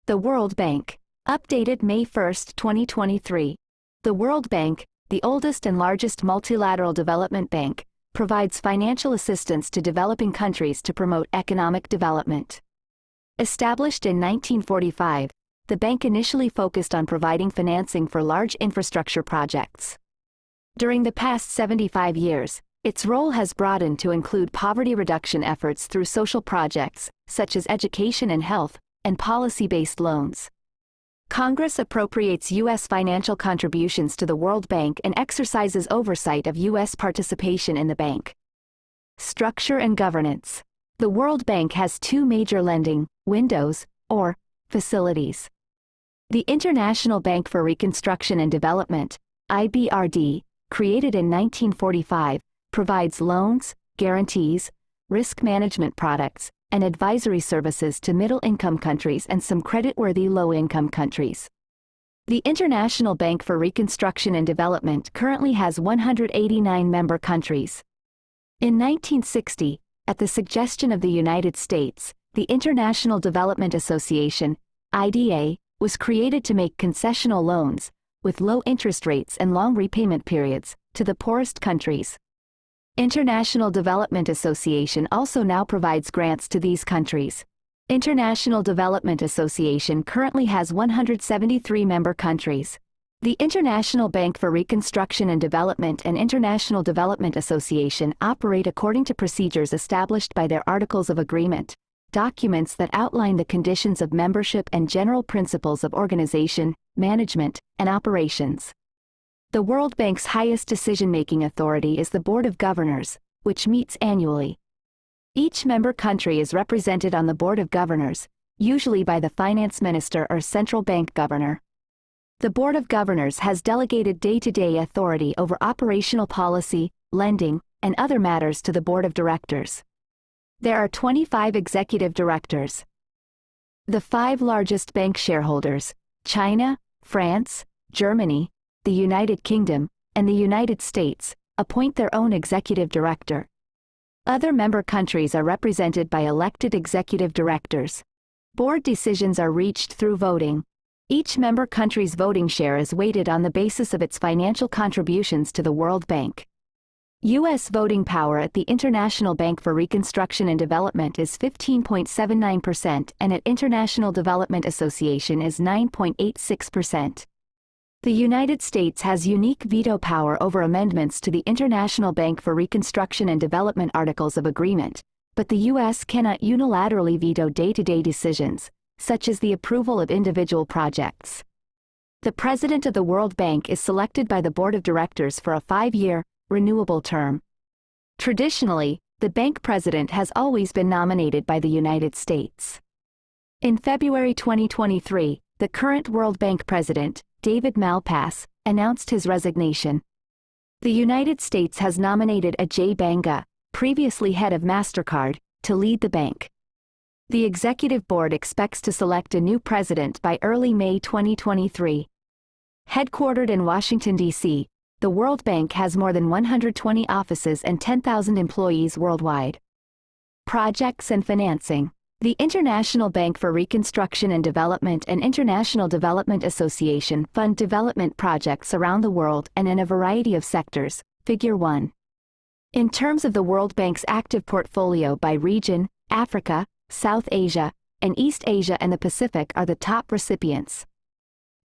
The World Bank. Updated May 1, 2023. The World Bank, the oldest and largest multilateral development bank, provides financial assistance to developing countries to promote economic development. Established in 1945, the bank initially focused on providing financing for large infrastructure projects. During the past 75 years, its role has broadened to include poverty reduction efforts through social projects, such as education and health, and policy-based loans. Congress appropriates U.S. financial contributions to the World Bank and exercises oversight of U.S. participation in the bank. Structure and governance. The World Bank has two major lending windows, or facilities. The International Bank for Reconstruction and Development, IBRD, created in 1945, provides loans, guarantees, risk management products, and advisory services to middle-income countries and some creditworthy low-income countries. The International Bank for Reconstruction and Development currently has 189 member countries. In 1960, at the suggestion of the United States, the International Development Association, IDA, was created to make concessional loans, with low interest rates and long repayment periods, to the poorest countries. International Development Association also now provides grants to these countries. International Development Association currently has 173 member countries. The International Bank for Reconstruction and Development and International Development Association operate according to procedures established by their Articles of Agreement, documents that outline the conditions of membership and general principles of organization, management, and operations. The World Bank's highest decision-making authority is the Board of Governors, which meets annually. Each member country is represented on the Board of Governors, usually by the Finance Minister or Central Bank Governor. The Board of Governors has delegated day-to-day authority over operational policy, lending, and other matters to the Board of Directors. There are 25 executive directors. The five largest bank shareholders, China, France, Germany, the United Kingdom, and the United States, appoint their own executive director. Other member countries are represented by elected executive directors. Board decisions are reached through voting. Each member country's voting share is weighted on the basis of its financial contributions to the World Bank. U.S. voting power at the International Bank for Reconstruction and Development is 15.79% and at International Development Association is 9.86%. The United States has unique veto power over amendments to the International Bank for Reconstruction and Development Articles of Agreement, but the U.S. cannot unilaterally veto day-to-day decisions, such as the approval of individual projects. The President of the World Bank is selected by the Board of Directors for a 5-year, renewable term. Traditionally, the bank president has always been nominated by the United States. In February 2023, the current World Bank president, David Malpass, announced his resignation. The United States has nominated Ajay Banga, previously head of MasterCard, to lead the bank. The executive board expects to select a new president by early May 2023. Headquartered in Washington, D.C., the World Bank has more than 120 offices and 10,000 employees worldwide. Projects and financing. The International Bank for Reconstruction and Development and International Development Association fund development projects around the world and in a variety of sectors. Figure 1. In terms of the World Bank's active portfolio by region, Africa, South Asia, and East Asia and the Pacific are the top recipients.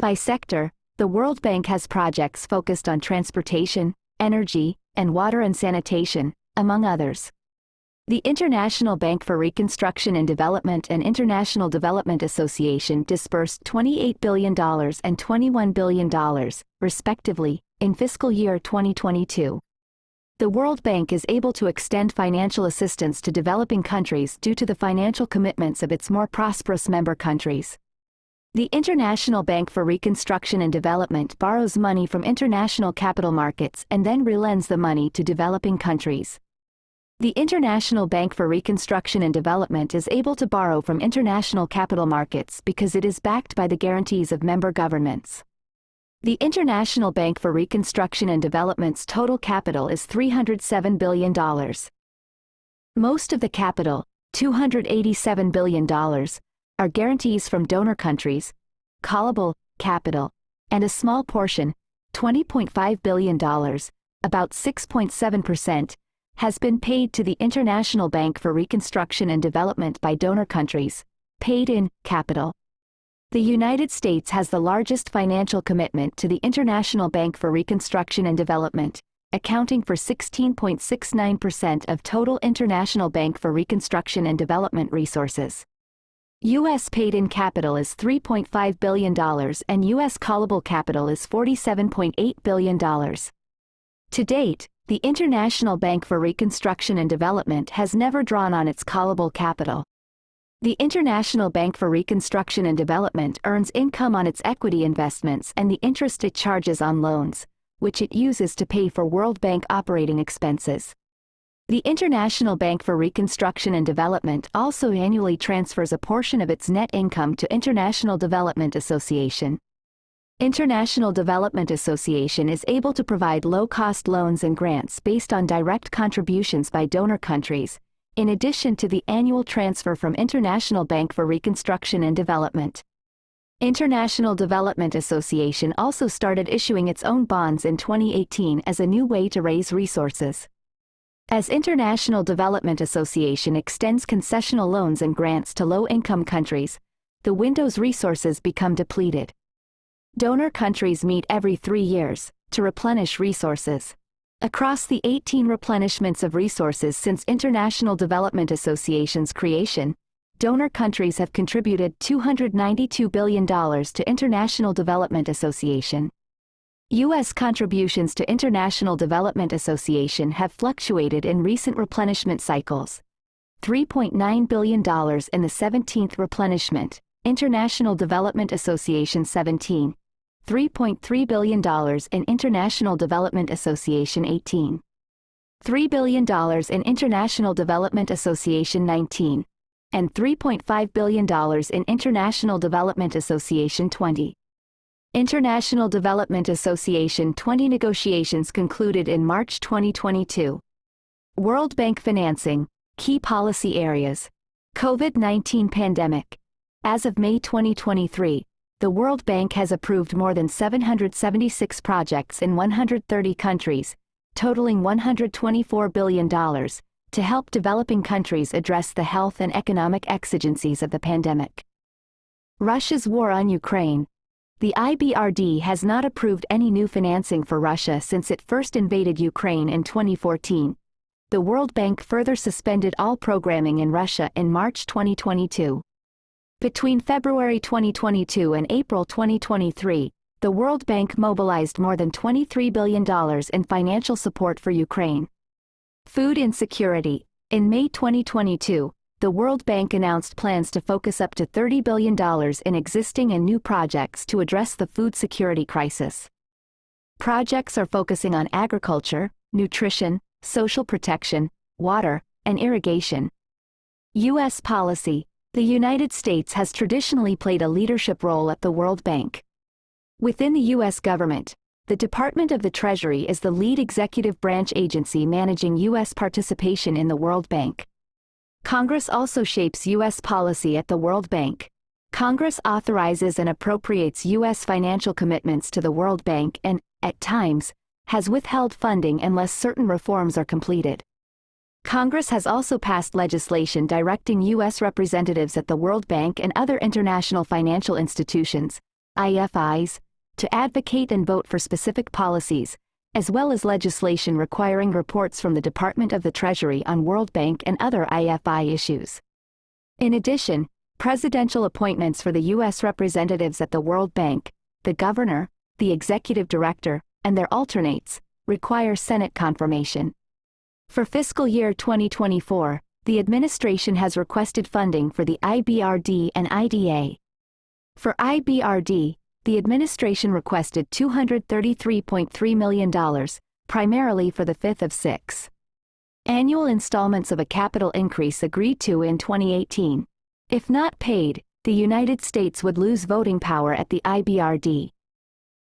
By sector, the World Bank has projects focused on transportation, energy, and water and sanitation, among others. The International Bank for Reconstruction and Development and International Development Association disbursed $28 billion and $21 billion, respectively, in fiscal year 2022. The World Bank is able to extend financial assistance to developing countries due to the financial commitments of its more prosperous member countries. The International Bank for Reconstruction and Development borrows money from international capital markets and then relends the money to developing countries. The International Bank for Reconstruction and Development is able to borrow from international capital markets because it is backed by the guarantees of member governments. The International Bank for Reconstruction and Development's total capital is $307 billion. Most of the capital, $287 billion, are guarantees from donor countries, callable capital, and a small portion, $20.5 billion, about 6.7%, has been paid to the International Bank for Reconstruction and Development by donor countries, paid in capital. The United States has the largest financial commitment to the International Bank for Reconstruction and Development, accounting for 16.69% of total International Bank for Reconstruction and Development resources. U.S. paid-in capital is $3.5 billion and U.S. callable capital is $47.8 billion. To date, the International Bank for Reconstruction and Development has never drawn on its callable capital. The International Bank for Reconstruction and Development earns income on its equity investments and the interest it charges on loans, which it uses to pay for World Bank operating expenses. The International Bank for Reconstruction and Development also annually transfers a portion of its net income to International Development Association. International Development Association is able to provide low-cost loans and grants based on direct contributions by donor countries, in addition to the annual transfer from International Bank for Reconstruction and Development. International Development Association also started issuing its own bonds in 2018 as a new way to raise resources. As International Development Association extends concessional loans and grants to low-income countries, the window's resources become depleted. Donor countries meet every 3 years to replenish resources. Across the 18 replenishments of resources since International Development Association's creation, donor countries have contributed $292 billion to International Development Association. U.S. contributions to International Development Association have fluctuated in recent replenishment cycles. $3.9 billion in the 17th replenishment, International Development Association 17, $3.3 billion in International Development Association 18, $3 billion in International Development Association 19, and $3.5 billion in International Development Association 20. International Development Association 20 negotiations concluded in March 2022. World Bank financing, key policy areas. COVID-19 pandemic. As of May 2023, the World Bank has approved more than 776 projects in 130 countries, totaling $124 billion, to help developing countries address the health and economic exigencies of the pandemic. Russia's war on Ukraine. The IBRD has not approved any new financing for Russia since it first invaded Ukraine in 2014. The World Bank further suspended all programming in Russia in March 2022. Between February 2022 and April 2023, the World Bank mobilized more than $23 billion in financial support for Ukraine. Food insecurity. In May 2022, the World Bank announced plans to focus up to $30 billion in existing and new projects to address the food security crisis. Projects are focusing on agriculture, nutrition, social protection, water, and irrigation. U.S. policy. The United States has traditionally played a leadership role at the World Bank. Within the U.S. government, the Department of the Treasury is the lead executive branch agency managing U.S. participation in the World Bank. Congress also shapes U.S. policy at the World Bank. Congress authorizes and appropriates U.S. financial commitments to the World Bank and, at times, has withheld funding unless certain reforms are completed. Congress has also passed legislation directing U.S. representatives at the World Bank and other international financial institutions, IFIs, to advocate and vote for specific policies, as well as legislation requiring reports from the Department of the Treasury on World Bank and other IFI issues. In addition, presidential appointments for the U.S. representatives at the World Bank, the governor, the executive director, and their alternates, require Senate confirmation. For fiscal year 2024, the administration has requested funding for the IBRD and IDA. For IBRD, the administration requested $233.3 million, primarily for the fifth of 6 annual installments of a capital increase agreed to in 2018. If not paid, the United States would lose voting power at the IBRD.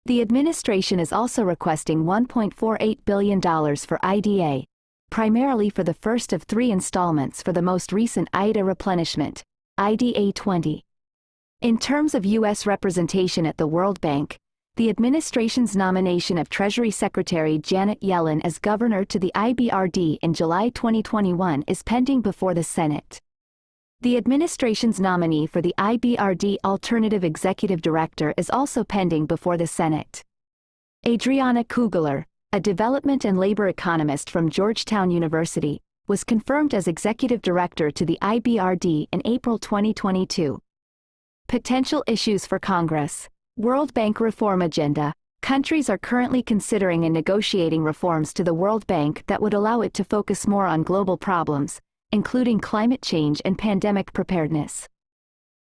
The administration is also requesting $1.48 billion for IDA, primarily for the first of 3 installments for the most recent IDA replenishment, IDA 20. In terms of U.S. representation at the World Bank, the administration's nomination of Treasury Secretary Janet Yellen as governor to the IBRD in July 2021 is pending before the Senate. The administration's nominee for the IBRD Alternative Executive Director is also pending before the Senate. Adriana Kugler, a development and labor economist from Georgetown University, was confirmed as executive director to the IBRD in April 2022. Potential issues for Congress. World Bank reform agenda. Countries are currently considering and negotiating reforms to the World Bank that would allow it to focus more on global problems, including climate change and pandemic preparedness.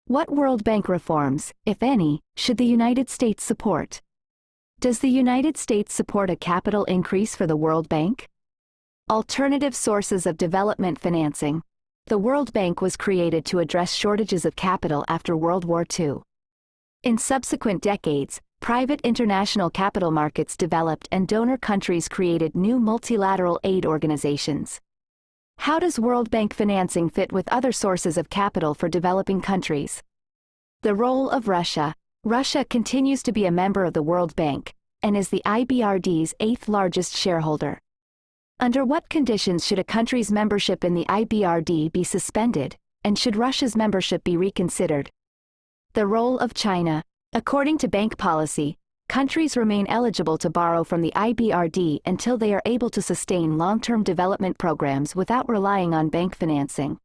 What World Bank reforms, if any, should the United States support? Does the United States support a capital increase for the World Bank? Alternative sources of development financing. The World Bank was created to address shortages of capital after World War II. In subsequent decades, private international capital markets developed and donor countries created new multilateral aid organizations. How does World Bank financing fit with other sources of capital for developing countries? The role of Russia. Russia continues to be a member of the World Bank, and is the IBRD's 8th largest shareholder. Under what conditions should a country's membership in the IBRD be suspended, and should Russia's membership be reconsidered? The role of China. According to bank policy, countries remain eligible to borrow from the IBRD until they are able to sustain long-term development programs without relying on bank financing.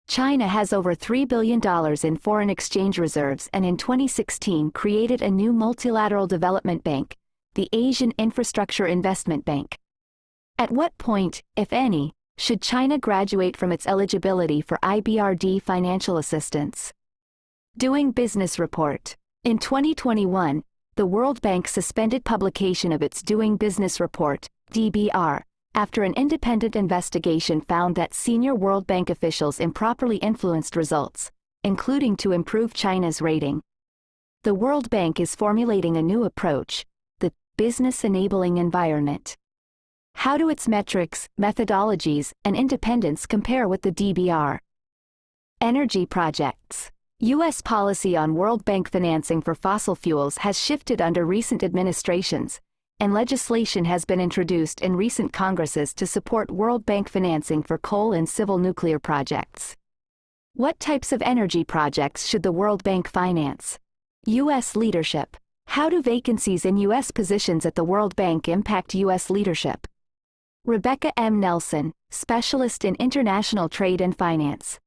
China has over $3 billion in foreign exchange reserves and in 2016 created a new multilateral development bank, the Asian Infrastructure Investment Bank. At what point, if any, should China graduate from its eligibility for IBRD financial assistance? Doing Business Report. In 2021, the World Bank suspended publication of its Doing Business Report, DBR, after an independent investigation found that senior World Bank officials improperly influenced results, including to improve China's rating. The World Bank is formulating a new approach, the Business Enabling Environment. How do its metrics, methodologies, and independence compare with the DBR? Energy projects. U.S. policy on World Bank financing for fossil fuels has shifted under recent administrations, and legislation has been introduced in recent Congresses to support World Bank financing for coal and civil nuclear projects. What types of energy projects should the World Bank finance? U.S. leadership. How do vacancies in U.S. positions at the World Bank impact U.S. leadership? Rebecca M. Nelson, specialist in international trade and finance.